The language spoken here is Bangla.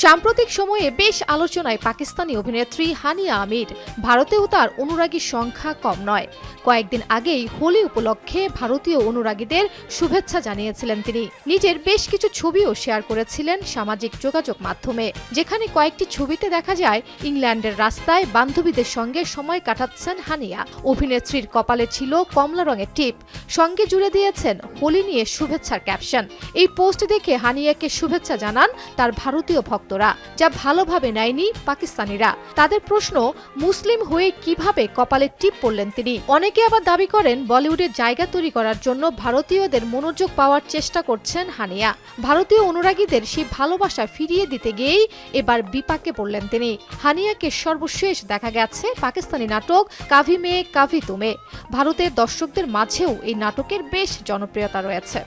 সাম্প্রতিক সময়ে বেশ আলোচনায় পাকিস্তানি অভিনেত্রী হানিয়া আমির। ভারতেও তার অনুরাগীর সংখ্যা কম নয়। কয়েকদিন আগেই হোলি উপলক্ষে ভারতীয় অনুরাগীদের শুভেচ্ছা জানিয়েছিলেন তিনি। নিজের বেশ কিছু ছবিও শেয়ার করেছিলেন সামাজিক যোগাযোগ মাধ্যমে, যেখানে কয়েকটি ছবিতে দেখা যায় ইংল্যান্ডের রাস্তায় বান্ধবীদের সঙ্গে সময় কাটাচ্ছেন হানিয়া। অভিনেত্রীর কপালে ছিল কমলা রঙের টিপ, সঙ্গে জুড়ে দিয়েছেন হোলি নিয়ে শুভেচ্ছার ক্যাপশন। এই পোস্ট দেখে হানিয়াকে শুভেচ্ছা জানান তার ভারতীয় ভক্তরা, যা ভালোভাবে নেয়নি পাকিস্তানিরা। তাদের প্রশ্ন, মুসলিম হয়ে কিভাবে কপালে টিপ পড়লেন তিনি। অনেকে আবার দাবি করেন বলিউডের জায়গা তৈরি করার জন্য ভারতীয়দের মনোযোগ পাওয়ার চেষ্টা করছেন হানিয়া। ভারতীয় অনুরাগীদের সেই ভালোবাসা ফিরিয়ে দিতে গিয়েই এবার বিপাকে পড়লেন তিনি। হানিয়াকে সর্বশেষ দেখা গেছে পাকিস্তানি নাটক কাভি মে কাভি তুমে। ভারতের দর্শকদের মাঝেও এই নাটকের বেশ জনপ্রিয়তা রয়েছে।